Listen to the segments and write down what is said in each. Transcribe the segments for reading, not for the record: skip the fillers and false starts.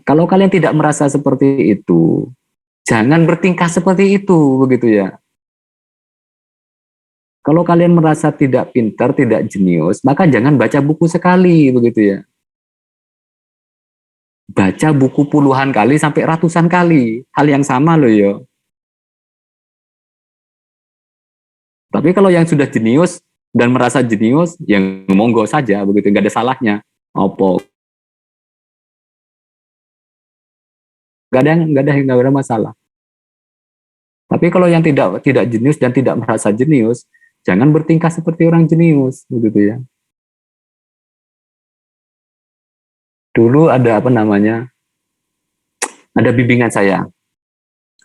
kalau kalian tidak merasa seperti itu, jangan bertingkah seperti itu, begitu ya. Kalau kalian merasa tidak pintar, tidak jenius, maka jangan baca buku sekali, begitu ya. Baca buku puluhan kali sampai ratusan kali, hal yang sama loh ya. Tapi kalau yang sudah jenius dan merasa jenius, yang monggo saja, begitu, nggak ada salahnya. Apa? Nggak ada masalah. Tapi kalau yang tidak jenius dan tidak merasa jenius, jangan bertingkah seperti orang jenius, begitu ya. Dulu ada apa namanya? Ada bimbingan saya,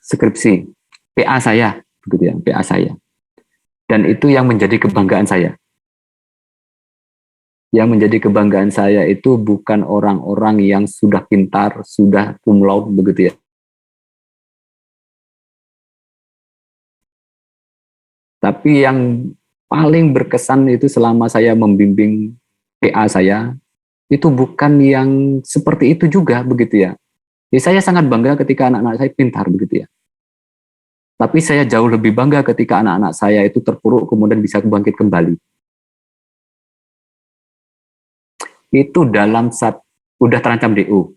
skripsi, PA saya, begitu ya, PA saya. Dan itu yang menjadi kebanggaan saya. Yang menjadi kebanggaan saya itu bukan orang-orang yang sudah pintar, sudah cum laude, begitu ya. Tapi yang paling berkesan itu selama saya membimbing PA saya, itu bukan yang seperti itu juga, begitu ya. Jadi saya sangat bangga ketika anak-anak saya pintar, begitu ya. Tapi saya jauh lebih bangga ketika anak-anak saya itu terpuruk kemudian bisa bangkit kembali. Itu dalam saat udah terancam DO.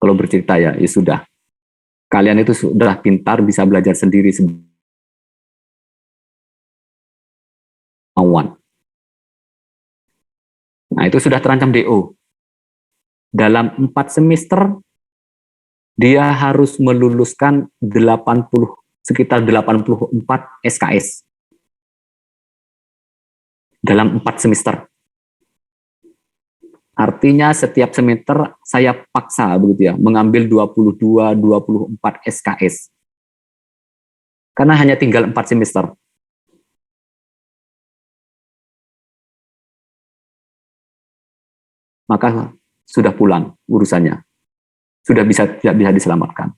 Kalau bercerita ya sudah. Kalian itu sudah pintar, bisa belajar sendiri semauan. Nah, itu sudah terancam DO. Dalam 4 semester dia harus meluluskan sekitar 84 SKS dalam 4 semester. Artinya setiap semester saya paksa, begitu ya, mengambil 24 SKS. Karena hanya tinggal 4 semester. Maka sudah pulang urusannya. Sudah tidak bisa diselamatkan.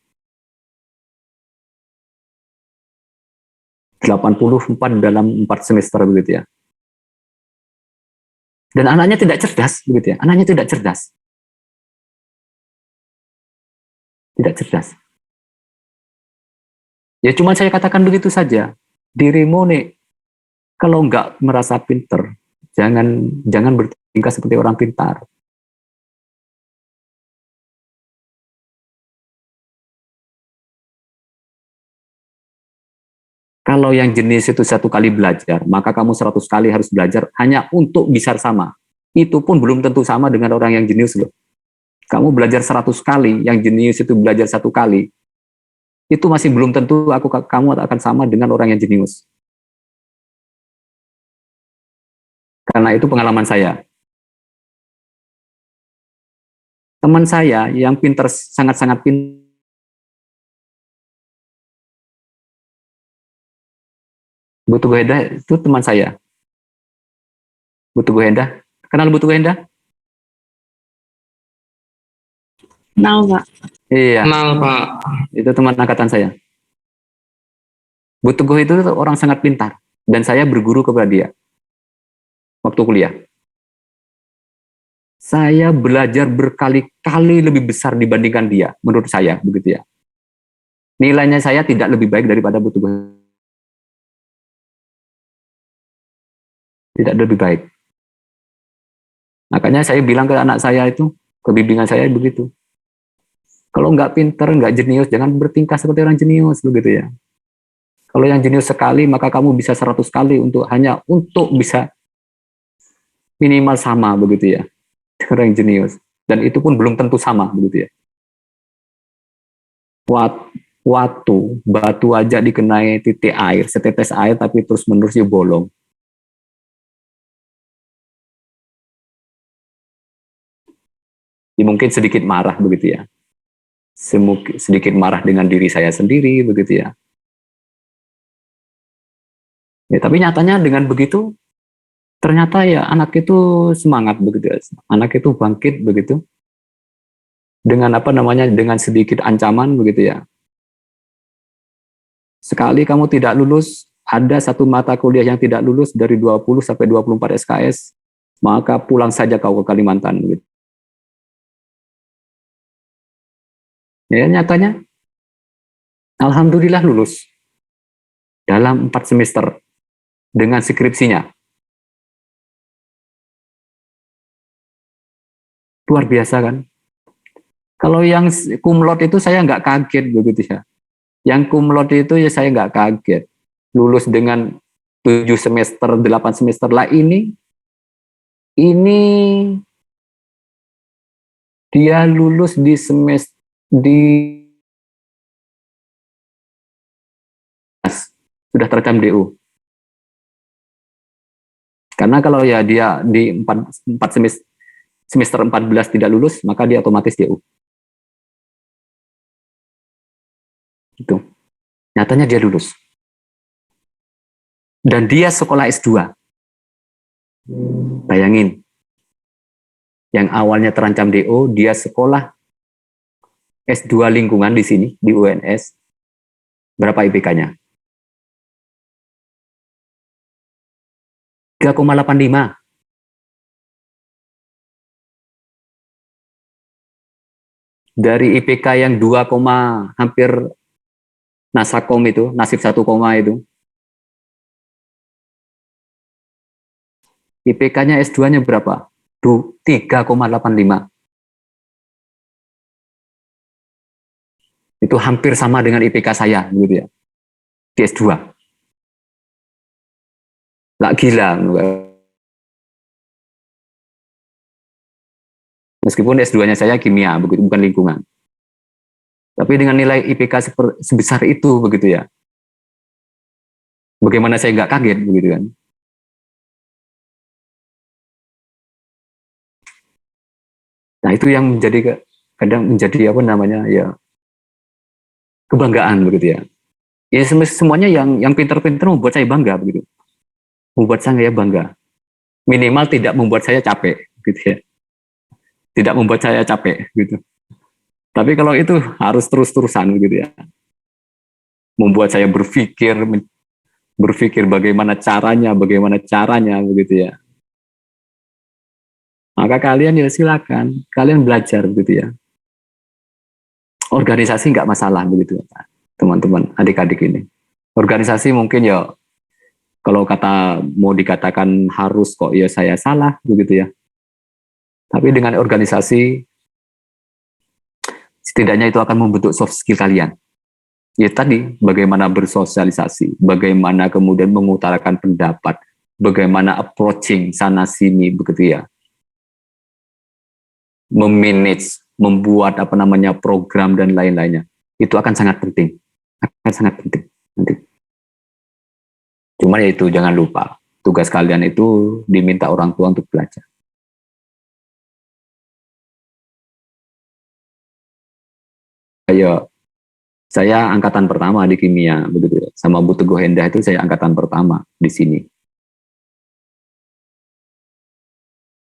84 dalam 4 semester, begitu ya. Dan anaknya tidak cerdas, begitu ya. Anaknya tidak cerdas. Tidak cerdas. Ya cuma saya katakan begitu saja. Dirimu nih, kalau nggak merasa pinter, jangan bertingkah seperti orang pintar. Kalau yang jenis itu 1 kali belajar, maka kamu 100 kali harus belajar hanya untuk bisa sama. Itu pun belum tentu sama dengan orang yang jenius loh. Kamu belajar 100 kali, yang jenius itu belajar 1 kali. Itu masih belum tentu kamu akan sama dengan orang yang jenius. Karena itu pengalaman saya. Teman saya yang pinter, sangat-sangat pinter, Butuh Gohenda itu teman saya. Butuh Gohenda. Kenal Butuh Gohenda? Kenal, Pak. Iya. Kenal, Pak. Itu teman angkatan saya. Butuh Goh itu orang sangat pintar. Dan saya berguru kepada dia. Waktu kuliah. Saya belajar berkali-kali lebih besar dibandingkan dia. Menurut saya, begitu ya. Nilainya saya tidak lebih baik daripada Butuh Goh. Tidak lebih baik. Makanya saya bilang ke anak saya itu, ke bimbingan saya begitu. Kalau nggak pinter, nggak jenius, jangan bertingkah seperti orang jenius, begitu ya. Kalau yang jenius sekali, maka kamu bisa 100 kali hanya untuk bisa minimal sama, begitu ya. Orang yang jenius. Dan itu pun belum tentu sama, begitu ya. Batu aja dikenai titik air, setetes air tapi terus-menerus dia bolong. Ya, mungkin sedikit marah, begitu ya. Sedikit marah dengan diri saya sendiri, begitu ya. Ya, tapi nyatanya dengan begitu, ternyata ya anak itu semangat, begitu ya. Anak itu bangkit, begitu. Dengan dengan sedikit ancaman, begitu ya. Sekali kamu tidak lulus, ada 1 mata kuliah yang tidak lulus dari 20 sampai 24 SKS, maka pulang saja kau ke Kalimantan, begitu. Ya, nyatanya alhamdulillah lulus dalam 4 semester dengan skripsinya. Luar biasa kan? Kalau yang cum laude itu saya nggak kaget begitu ya. Yang cum laude itu ya saya nggak kaget. Lulus dengan 7 semester, 8 semester lah ini dia lulus di semester di sudah terekam DU. Karena kalau ya dia di 4 semester 14 tidak lulus, maka dia otomatis DU. Itu. Nyatanya dia lulus. Dan dia sekolah S2. Bayangin. Yang awalnya terancam DO, dia sekolah S2 lingkungan di sini, di UNS. Berapa IPK-nya? 3,85. Dari IPK yang 2, hampir Nasakom itu, nasib 1, itu. IPK-nya S2-nya berapa? 3,85. Itu hampir sama dengan IPK saya, gitu ya. Di S2. Nggak gila. Meskipun S2-nya saya kimia, begitu, bukan lingkungan. Tapi dengan nilai IPK sebesar itu, begitu ya. Bagaimana saya nggak kaget, begitu kan. Nah, itu yang menjadi kadang menjadi apa namanya ya kebanggaan begitu ya. Ya semuanya yang pintar-pintar membuat saya bangga begitu. Membuat saya bangga. Minimal tidak membuat saya capek gitu ya. Tidak membuat saya capek gitu. Tapi kalau itu harus terus-terusan gitu ya. Membuat saya berpikir bagaimana caranya begitu ya. Maka kalian ya silakan, kalian belajar gitu ya. Organisasi nggak masalah begitu ya, teman-teman, adik-adik ini. Organisasi mungkin ya kalau mau dikatakan harus kok ya saya salah begitu ya. Tapi dengan organisasi setidaknya itu akan membentuk soft skill kalian. Ya tadi bagaimana bersosialisasi, bagaimana kemudian mengutarakan pendapat, bagaimana approaching sana sini begitu ya. Memanage, membuat apa namanya program dan lain-lainnya. Itu akan sangat penting. Akan sangat penting nanti. Cuma ya itu jangan lupa, tugas kalian itu diminta orang tua untuk belajar. Ayo, saya angkatan pertama di kimia, begitu ya. Sama Bu Teguh Hendah itu saya angkatan pertama di sini.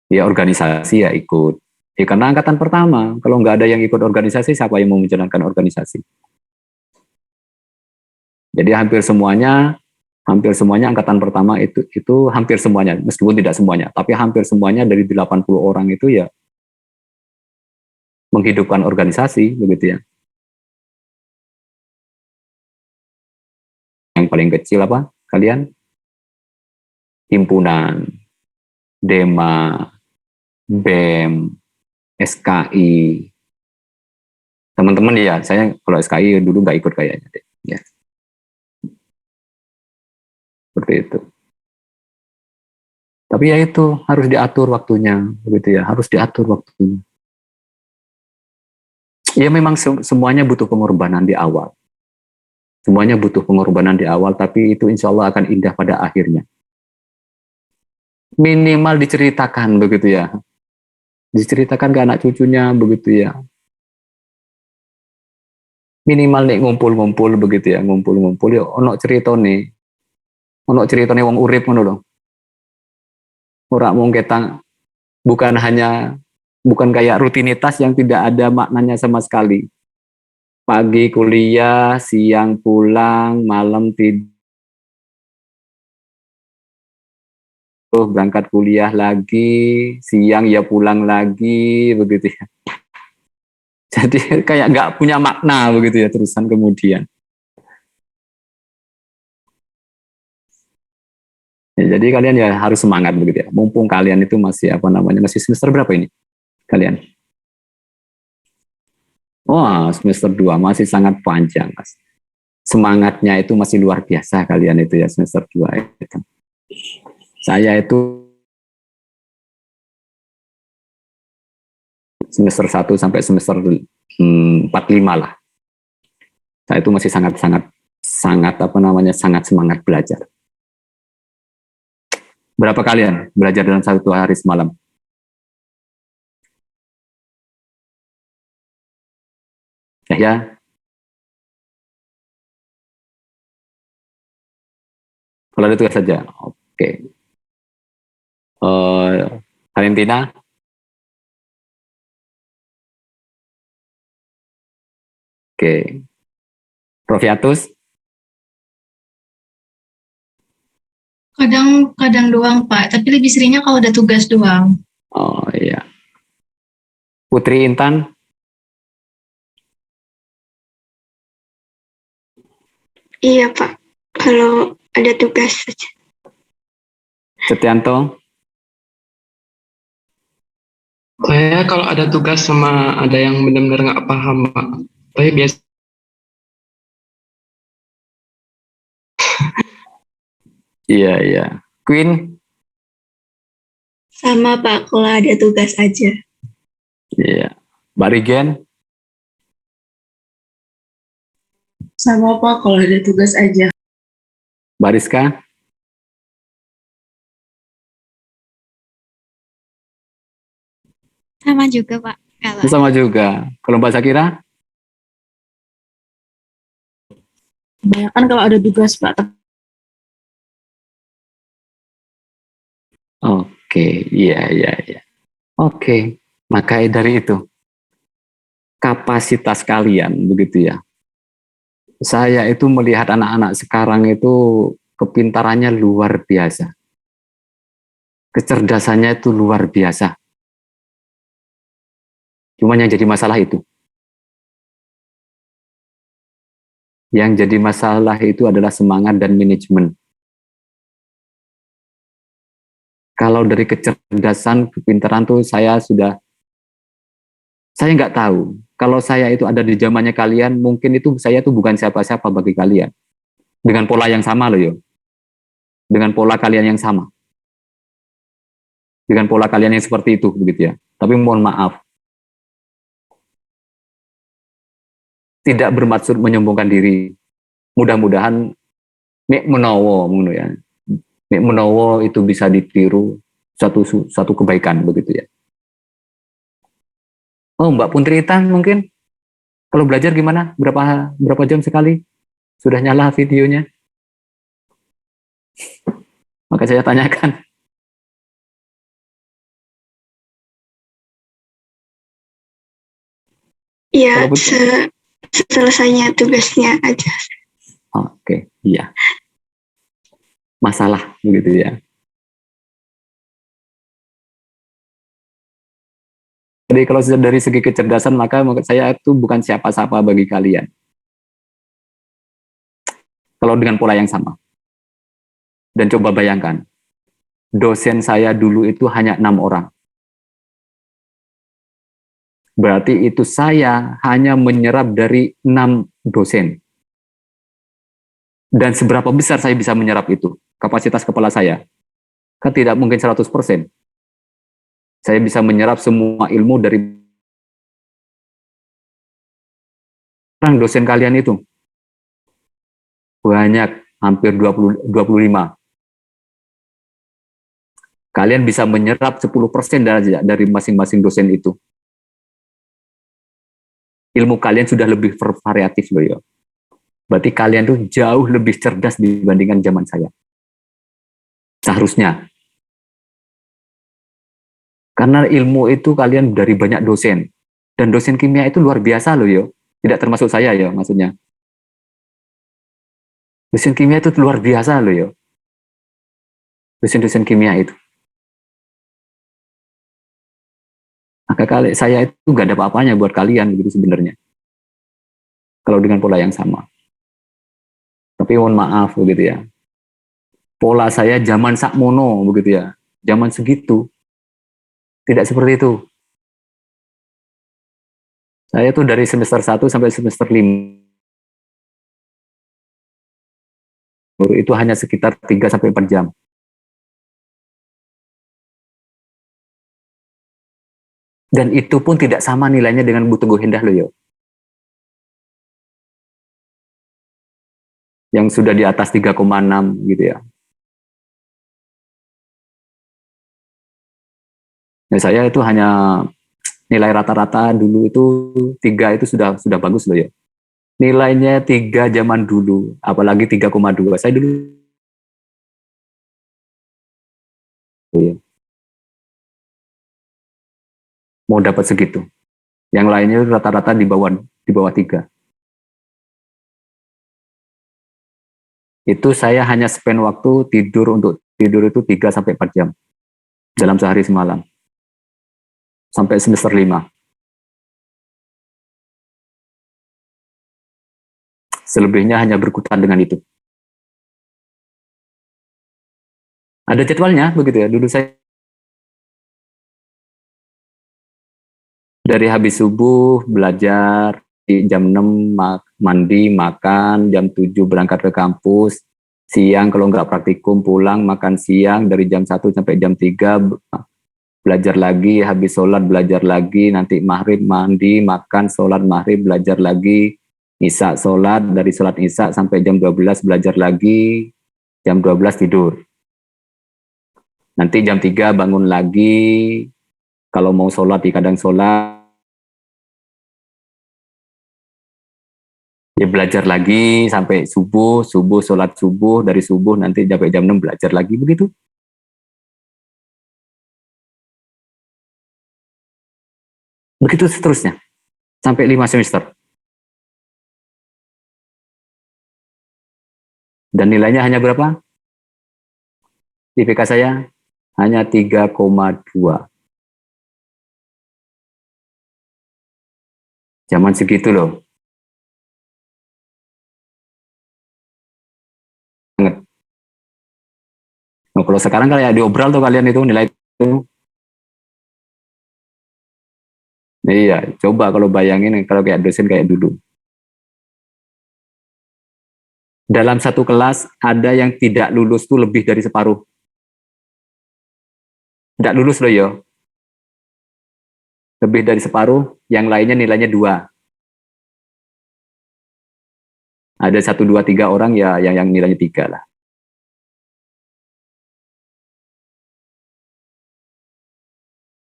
Ya organisasi ya ikut. Ya karena angkatan pertama, kalau nggak ada yang ikut organisasi, siapa yang mau menjalankan organisasi? Jadi hampir semuanya angkatan pertama itu hampir semuanya, meskipun tidak semuanya, tapi hampir semuanya dari 80 orang itu ya menghidupkan organisasi, begitu ya. Yang paling kecil apa? Kalian? Himpunan, DEMA, BEM, SKI. Teman-teman ya, saya kalau SKI dulu nggak ikut kayaknya deh. Ya, seperti itu. Tapi ya itu harus diatur waktunya, begitu ya, harus diatur waktunya. Ya memang semuanya butuh pengorbanan di awal. Semuanya butuh pengorbanan di awal, tapi itu insya Allah akan indah pada akhirnya. Minimal diceritakan begitu ya. Diceritakan ke anak cucunya begitu ya. Minimal nih ngumpul-ngumpul begitu ya, ngumpul-ngumpul ya ono cerita nih. Ono cerita nih wong urip ngono lho. Ora mung ketang bukan kayak rutinitas yang tidak ada maknanya sama sekali. Pagi kuliah, siang pulang, malam tidur, berangkat kuliah lagi, siang ya pulang lagi, begitu ya. Jadi kayak nggak punya makna begitu ya terusan kemudian. Ya, jadi kalian ya harus semangat begitu ya. Mumpung kalian itu masih apa namanya, masih semester berapa ini kalian? Wah, semester 2 masih sangat panjang, Mas. Semangatnya itu masih luar biasa kalian itu ya semester 2 itu. Saya itu semester 1 sampai semester 45 lah. Saya itu masih sangat apa namanya, sangat semangat belajar. Berapa kalian belajar dalam satu hari semalam? Ya, kalau ada tugas saja. Oke. Valentina, oke. Profiatus, Kadang-kadang doang, Pak. Tapi lebih seringnya kalau ada tugas doang. oh iya. Putri Intan, Iya, Pak. Kalau ada tugas saja. Setianto, Saya kalau ada tugas sama ada yang benar-benar nggak paham, Pak. Tapi biasa iya iya. Queen, Sama, Pak. Kalau ada tugas aja. iya. Barigen, Sama, Pak. Kalau ada tugas aja. Bariska, Sama juga, Pak. Kalau sama juga. Kalau Mbak Sakira, Kebanyakan kalau ada tugas, Pak. oke, iya iya iya. Oke, maka dari itu kapasitas kalian begitu ya. Saya itu melihat anak-anak sekarang itu kepintarannya luar biasa. Kecerdasannya itu luar biasa. Cuman yang jadi masalah itu. Yang jadi masalah itu adalah semangat dan manajemen. Kalau dari kecerdasan, kepintaran tuh saya nggak tahu. Kalau saya itu ada di zamannya kalian, mungkin itu saya tuh bukan siapa-siapa bagi kalian. Dengan pola yang sama loh yo. Dengan pola kalian yang sama. Dengan pola kalian yang seperti itu begitu ya. Tapi mohon maaf. Tidak bermaksud menyombongkan diri. Mudah-mudahan nek menawa ngono ya. Nek menawa itu bisa ditiru satu kebaikan begitu ya. Oh, Mbak Puntritan mungkin kalau belajar gimana? Berapa jam sekali? Sudah nyala videonya? Maka saya tanyakan. Iya, Kalau selesainya tugasnya aja. Oke, iya. Masalah begitu ya. Jadi kalau dari segi kecerdasan maka saya itu bukan siapa-siapa bagi kalian. Kalau dengan pola yang sama. Dan coba bayangkan, dosen saya dulu itu hanya 6 orang. Berarti itu saya hanya menyerap dari 6 dosen. Dan seberapa besar saya bisa menyerap itu? Kapasitas kepala saya. Kan tidak mungkin 100%. Saya bisa menyerap semua ilmu dari orang dosen kalian itu. Banyak, hampir 25. Kalian bisa menyerap 10% dari masing-masing dosen itu. Ilmu kalian sudah lebih variatif loh ya. Berarti kalian tuh jauh lebih cerdas dibandingkan zaman saya. Seharusnya. Karena ilmu itu kalian dari banyak dosen. Dan dosen kimia itu luar biasa loh yo. Tidak termasuk saya ya maksudnya. Dosen kimia itu luar biasa loh yo. Dosen-dosen kimia itu. Maka Maka saya itu nggak ada apa-apanya buat kalian gitu sebenarnya. Kalau dengan pola yang sama. Tapi mohon maaf begitu ya. Pola saya zaman sakmono begitu ya. Zaman segitu. Tidak seperti itu. Saya tuh dari semester 1 sampai semester 5 itu hanya sekitar 3 sampai 4 jam. Dan itu pun tidak sama nilainya dengan Bu Teguh Hendah loh yo. Yang sudah di atas 3,6 gitu ya. Nah, saya itu hanya nilai rata-rata dulu itu 3 itu sudah bagus loh ya. Nilainya 3 zaman dulu, apalagi 3,2. Saya dulu ya, mau dapat segitu. Yang lainnya rata-rata di bawah 3. Itu saya hanya spend waktu untuk tidur itu 3 sampai 4 jam dalam sehari semalam. Sampai semester 5. Selebihnya hanya berkutat dengan itu. Ada jadwalnya begitu ya. Dulu saya dari habis subuh belajar, di jam 6 mandi, makan, jam 7 berangkat ke kampus, siang kalau nggak praktikum pulang, makan siang dari jam 1 sampai jam 3, belajar lagi, habis sholat belajar lagi, nanti maghrib mandi, makan, sholat maghrib, belajar lagi, isya sholat, dari sholat isya sampai jam 12 belajar lagi, jam 12 tidur. Nanti jam 3 bangun lagi, kalau mau sholat di kadang sholat, ya belajar lagi sampai subuh sholat subuh, dari subuh nanti sampai jam 6 belajar lagi, begitu. Begitu seterusnya, sampai 5 semester. Dan nilainya hanya berapa? IPK saya hanya 3,2. Zaman segitu loh. Nah, kalau sekarang kayak diobral tuh kalian itu nilai itu. Iya, coba kalau bayangin kalau kayak dosen kayak dulu. Dalam satu kelas ada yang tidak lulus tuh lebih dari separuh. Tidak lulus loh yo. Lebih dari separuh, yang lainnya nilainya 2. Ada 1, 2, 3 orang ya yang nilainya 3 lah.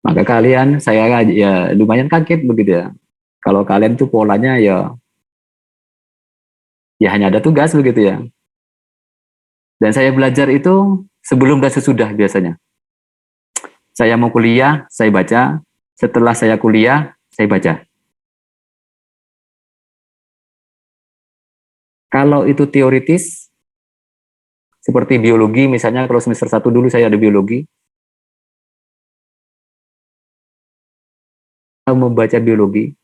Maka kalian, saya ya lumayan kaget begitu ya. Kalau kalian tuh polanya ya hanya ada tugas begitu ya. Dan saya belajar itu sebelum dan sesudah biasanya. Saya mau kuliah, saya baca. Setelah saya kuliah, saya baca. Kalau itu teoritis, seperti biologi misalnya, kalau semester 1 dulu saya ada biologi, membaca biologi,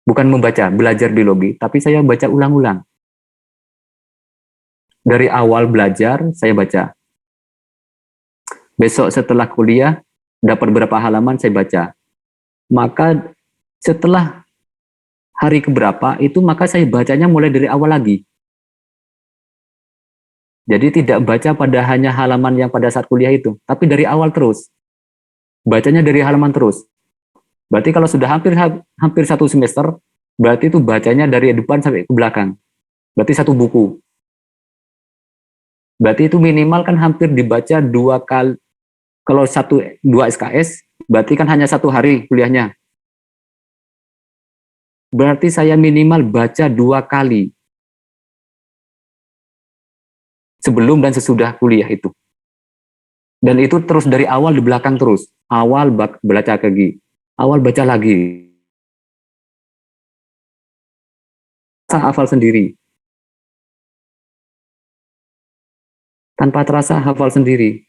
bukan membaca, belajar biologi, tapi saya baca ulang-ulang. Dari awal belajar, saya baca. Besok setelah kuliah, dapat berapa halaman, saya baca. Maka setelah hari keberapa, itu maka saya bacanya mulai dari awal lagi. Jadi tidak baca pada hanya halaman yang pada saat kuliah itu, tapi dari awal terus. Bacanya dari halaman terus. Berarti kalau sudah hampir 1 semester, berarti itu bacanya dari depan sampai ke belakang. Berarti 1 buku. Berarti itu minimal kan hampir dibaca 2 kali. Kalau 2 SKS, berarti kan hanya 1 hari kuliahnya. Berarti saya minimal baca 2 kali. Sebelum dan sesudah kuliah itu. Dan itu terus dari awal di belakang terus. Awal baca lagi. Awal baca lagi. Saya hafal sendiri. Tanpa terasa hafal sendiri.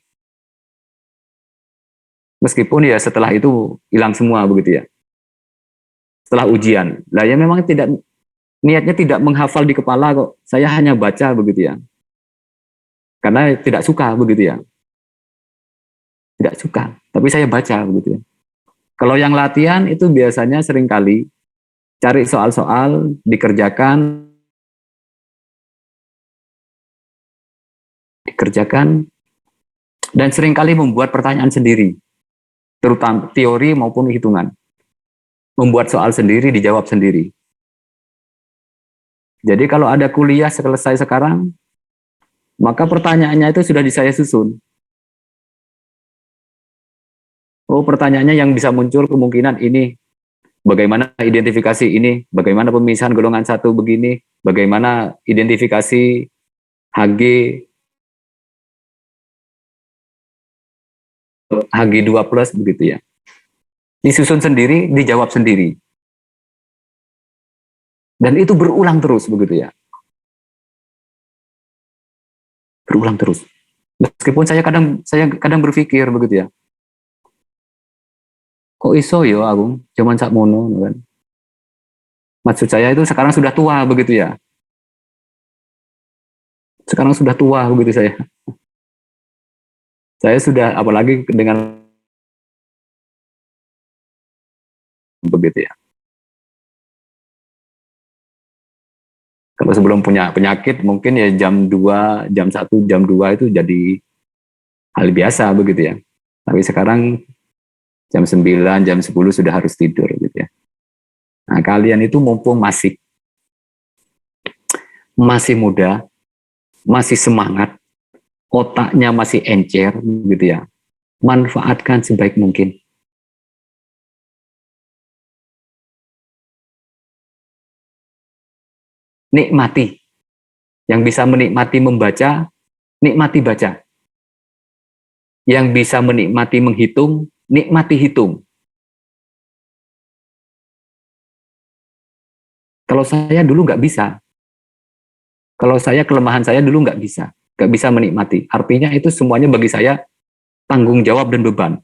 Meskipun ya setelah itu hilang semua begitu ya. Setelah ujian. Lah ya memang tidak niatnya tidak menghafal di kepala kok. Saya hanya baca begitu ya. Karena tidak suka begitu ya. Tidak suka, tapi saya baca begitu ya. Kalau yang latihan itu biasanya seringkali cari soal-soal, dikerjakan, dan seringkali membuat pertanyaan sendiri, terutama teori maupun hitungan. Membuat soal sendiri, dijawab sendiri. Jadi kalau ada kuliah selesai sekarang, maka pertanyaannya itu sudah saya susun. Oh, pertanyaannya yang bisa muncul kemungkinan ini, bagaimana identifikasi ini, bagaimana pemisahan golongan satu begini, bagaimana identifikasi HG, HG2 plus begitu ya. Disusun sendiri, dijawab sendiri. Dan itu berulang terus begitu ya. Berulang terus. Meskipun saya kadang berpikir begitu ya. Kok iso ya aku cuman sak mono kan. Maksud saya itu sekarang sudah tua begitu ya. Sekarang sudah tua begitu saya. Saya sudah apalagi dengan begitu ya. Kalau sebelum punya penyakit mungkin ya jam 2, jam 1, jam 2 itu jadi hal biasa begitu ya. Tapi sekarang jam 9, jam 10 sudah harus tidur gitu ya. Nah, kalian itu mumpung masih muda, masih semangat, otaknya masih encer gitu ya. Manfaatkan sebaik mungkin. Nikmati. Yang bisa menikmati membaca, nikmati baca. Yang bisa menikmati menghitung, nikmati hitung. Kalau saya dulu nggak bisa. Kalau saya, kelemahan saya dulu nggak bisa menikmati. Artinya itu semuanya bagi saya tanggung jawab dan beban.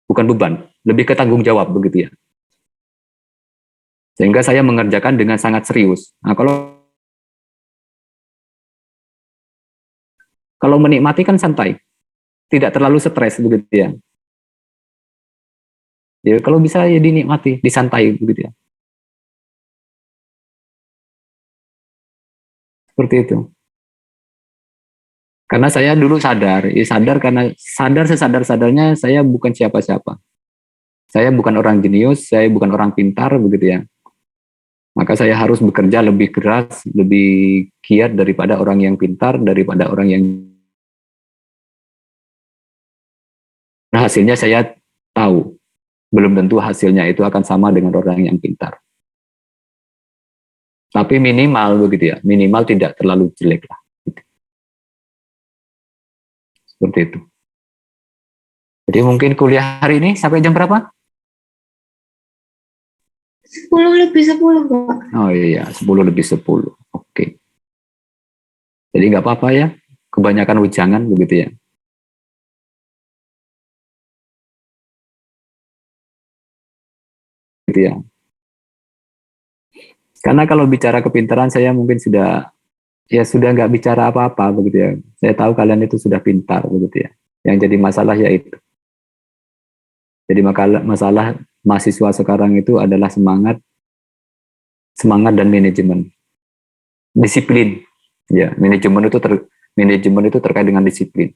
Bukan beban, lebih ke tanggung jawab begitu ya. Sehingga saya mengerjakan dengan sangat serius. Nah, kalau menikmati kan santai, tidak terlalu stres begitu ya. Ya kalau bisa ya dinikmati, disantai begitu ya. Seperti itu. Karena saya dulu sadar, ya sadar karena sadar sesadar-sadarnya saya bukan siapa-siapa. Saya bukan orang jenius, saya bukan orang pintar begitu ya. Maka saya harus bekerja lebih keras, lebih giat daripada orang yang pintar, daripada orang yang... Nah, hasilnya saya tahu, belum tentu hasilnya itu akan sama dengan orang yang pintar. Tapi minimal begitu ya, minimal tidak terlalu jelek lah. Gitu. Seperti itu. Jadi mungkin kuliah hari ini sampai jam berapa? 10 lebih 10, Pak. Oh iya, 10 lebih 10. Oke. Jadi nggak apa-apa ya, kebanyakan ujangan begitu ya. Gitu ya. Karena kalau bicara kepintaran saya mungkin sudah nggak bicara apa-apa begitu ya. Saya tahu kalian itu sudah pintar begitu ya. Yang jadi masalah ya itu. Jadi masalah mahasiswa sekarang itu adalah semangat dan manajemen. Disiplin. Ya, manajemen itu terkait dengan disiplin.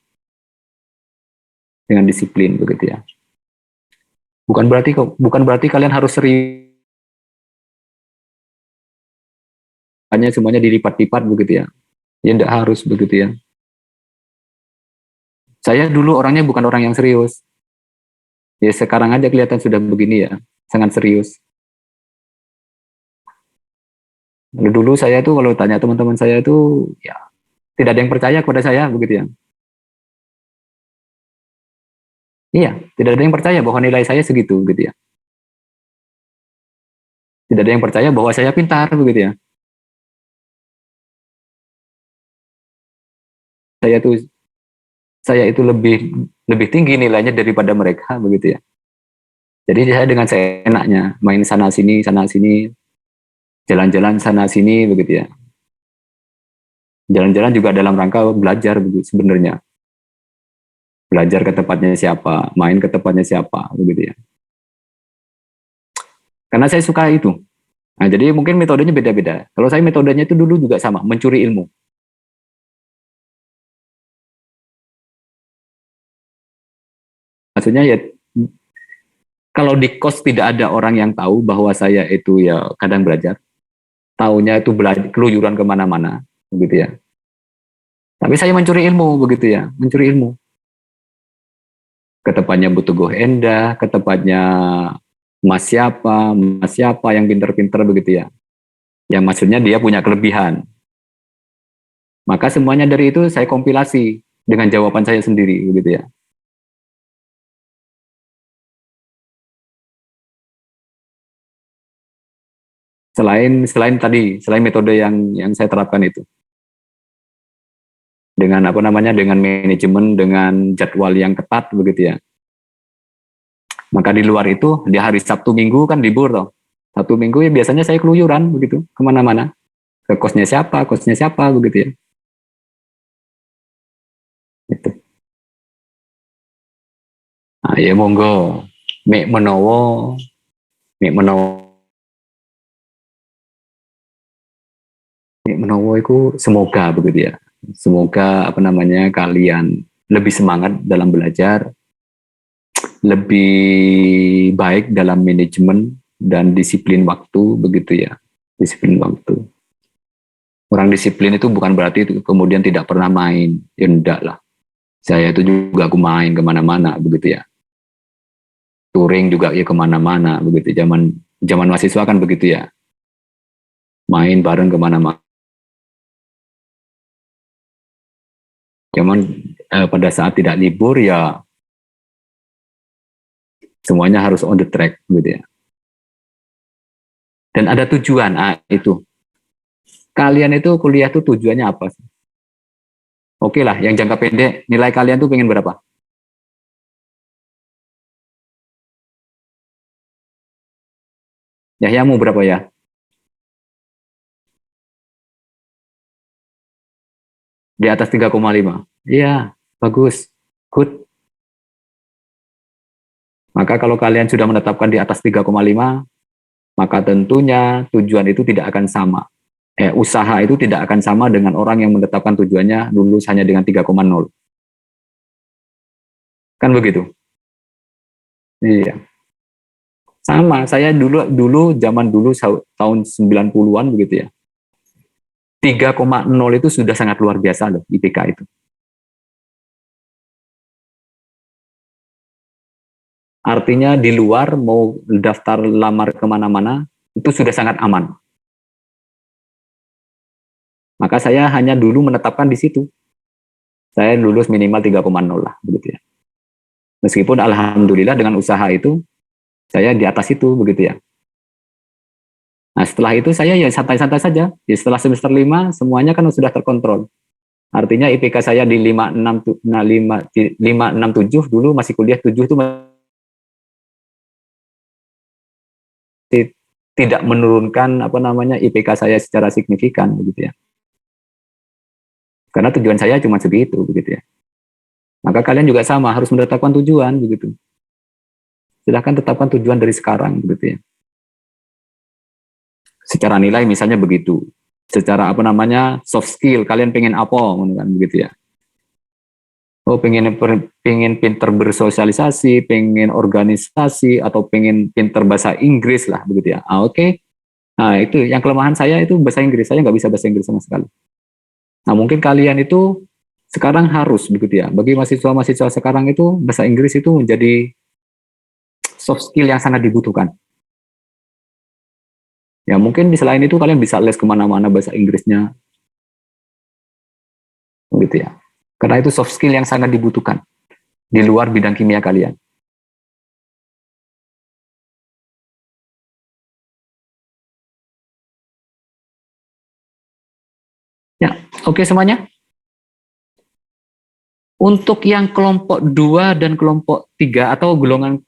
Dengan disiplin begitu ya. Bukan berarti kalian harus serius. Hanya semuanya dilipat-lipat begitu ya. Ya enggak harus begitu ya. Saya dulu orangnya bukan orang yang serius. Ya sekarang aja kelihatan sudah begini ya, sangat serius. Lalu dulu saya tuh kalau tanya teman-teman saya itu ya tidak ada yang percaya kepada saya begitu ya. Iya, tidak ada yang percaya bahwa nilai saya segitu gitu ya. Tidak ada yang percaya bahwa saya pintar begitu ya. Saya tuh saya itu lebih lebih tinggi nilainya daripada mereka begitu ya. Jadi saya dengan seenaknya main sana sini, jalan-jalan sana sini begitu ya. Jalan-jalan juga dalam rangka belajar begitu sebenarnya. Belajar ke tempatnya siapa, main ke tempatnya siapa begitu ya. Karena saya suka itu. Nah, jadi mungkin metodenya beda-beda. Kalau saya metodenya itu dulu juga sama, mencuri ilmu. Maksudnya ya kalau di kos tidak ada orang yang tahu bahwa saya itu ya kadang belajar, taunya itu belajar keluyuran kemana-mana, begitu ya. Tapi saya mencuri ilmu, begitu ya, mencuri ilmu. Ke tempatnya Butuh Endah, ke tempatnya Mas siapa yang pinter-pinter begitu ya. Yang maksudnya dia punya kelebihan. Maka semuanya dari itu saya kompilasi dengan jawaban saya sendiri, begitu ya. Selain metode yang saya terapkan itu dengan apa namanya dengan manajemen dengan jadwal yang ketat begitu ya. Maka di luar itu di hari Sabtu Minggu kan libur toh. Sabtu Minggu ya biasanya saya keluyuran begitu kemana-mana ke kosnya siapa begitu ya. Gitu. Nah, ya monggo mek menowo itu semoga begitu ya. Semoga apa namanya kalian lebih semangat dalam belajar, lebih baik dalam manajemen dan disiplin waktu begitu ya. Disiplin waktu. Orang disiplin itu bukan berarti itu kemudian tidak pernah main. Ya enggak lah. Saya itu juga aku main kemana-mana begitu ya. Touring juga ya kemana-mana begitu. Zaman mahasiswa kan begitu ya. Main bareng kemana-mana. Cuman pada saat tidak libur ya semuanya harus on the track gitu ya. Dan ada tujuan, itu. Kalian itu kuliah tuh tujuannya apa sih? Oke lah, yang jangka pendek, nilai kalian tuh pengen berapa? Ya mau berapa ya? Di atas 3,5. Iya, bagus. Good. Maka kalau kalian sudah menetapkan di atas 3,5, maka tentunya tujuan itu tidak akan sama. Usaha itu tidak akan sama dengan orang yang menetapkan tujuannya lulus hanya dengan 3,0. Kan begitu? Iya. Sama, saya dulu zaman dulu tahun 90-an begitu ya. 3,0 itu sudah sangat luar biasa loh IPK itu. Artinya di luar mau daftar lamar kemana-mana itu sudah sangat aman. Maka saya hanya dulu menetapkan di situ. Saya lulus minimal 3,0 lah begitu ya. Meskipun alhamdulillah dengan usaha itu saya di atas itu begitu ya. Nah setelah itu saya ya santai-santai saja. Ya, setelah semester 5 semuanya kan sudah terkontrol. Artinya IPK saya di 5,67 dulu masih kuliah 7 itu tidak menurunkan apa namanya IPK saya secara signifikan begitu ya. Karena tujuan saya cuma segitu begitu ya. Maka kalian juga sama harus menetapkan tujuan begitu. Silahkan tetapkan tujuan dari sekarang begitu ya. Secara nilai misalnya begitu. Secara apa namanya soft skill kalian pengen apa kan begitu ya. Oh pengen pinter bersosialisasi, pengen organisasi atau pengen pinter bahasa Inggris lah begitu ya. Oke. Nah itu yang kelemahan saya itu bahasa Inggris, saya nggak bisa bahasa Inggris sama sekali. Nah mungkin kalian itu sekarang harus begitu ya. Bagi mahasiswa-mahasiswa sekarang itu bahasa Inggris itu menjadi soft skill yang sangat dibutuhkan. Ya mungkin di selain itu kalian bisa les kemana-mana bahasa Inggrisnya, gitu ya. Karena itu soft skill yang sangat dibutuhkan di luar bidang kimia kalian. Ya, oke semuanya. Untuk yang kelompok 2 dan kelompok 3 atau golongan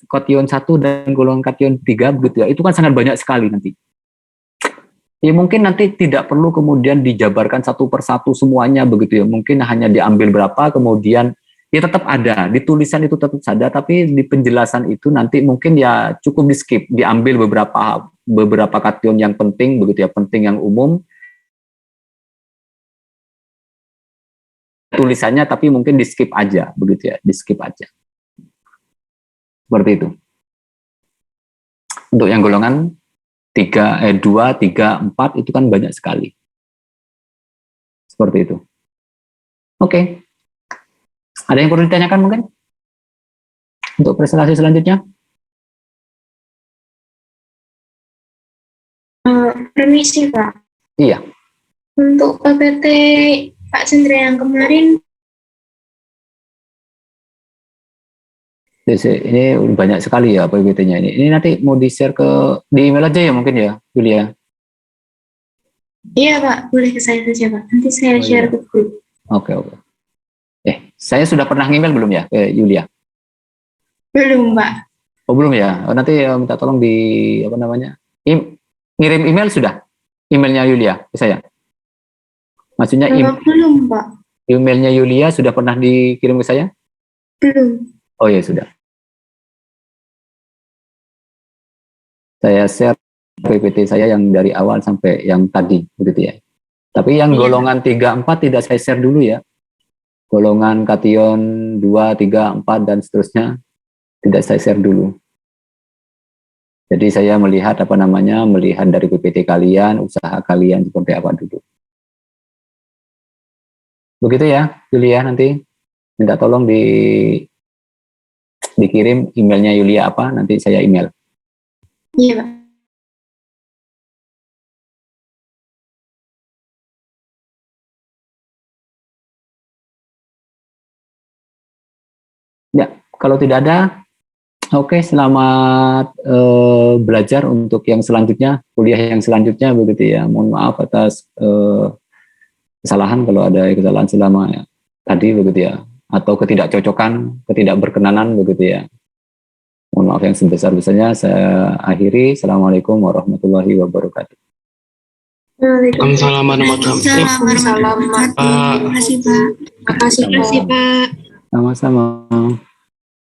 kation 1 dan golongan kation 3 begitu ya, itu kan sangat banyak sekali nanti. Ya mungkin nanti tidak perlu kemudian dijabarkan satu persatu semuanya begitu ya. Mungkin hanya diambil berapa kemudian ya tetap ada, di tulisan itu tetap ada, tapi di penjelasan itu nanti mungkin ya cukup di skip, diambil beberapa kation yang penting begitu ya, penting yang umum. Tulisannya tapi mungkin di skip aja begitu ya, di skip aja. Seperti itu. Untuk yang golongan 2, 3, 4 itu kan banyak sekali. Seperti itu. Oke. Ada yang perlu ditanyakan mungkin? Untuk presentasi selanjutnya? Permisi Pak. Iya. Untuk PPT Pak Cendra yang kemarin, Ini banyak sekali ya PPT-nya ini. Ini nanti mau di-share di email aja ya mungkin ya, Julia. iya Pak, boleh ke saya saja Pak. Nanti saya share ke grup. Oke. Saya sudah pernah email belum ya ke Julia? Belum Pak. Oh belum ya. Nanti minta tolong di apa namanya? Ngirim email sudah. Emailnya Julia ke saya. Maksudnya Belum Pak. emailnya Julia sudah pernah dikirim ke saya? Belum. Oh ya sudah. Saya share PPT saya yang dari awal sampai yang tadi begitu ya. Tapi yang golongan 3, 4 tidak saya share dulu ya. Golongan kation 2, 3, 4 dan seterusnya tidak saya share dulu. Jadi saya melihat melihat dari PPT kalian, usaha kalian seperti apa dulu. Begitu ya, Yulia, nanti minta tolong dikirim emailnya Yulia apa, nanti saya email. Iya Pak. Ya, kalau tidak ada, oke, selamat belajar untuk yang selanjutnya, kuliah yang selanjutnya begitu ya. Mohon maaf atas kesalahan kalau ada kesalahan selama tadi begitu ya, atau ketidakcocokan, ketidakberkenanan begitu ya. Mohon maaf yang sebesar-besarnya. Saya akhiri. Assalamualaikum warahmatullahi wabarakatuh. Waalaikumsalam warahmatullahi wabarakatuh. Terima kasih Pak. Sama-sama.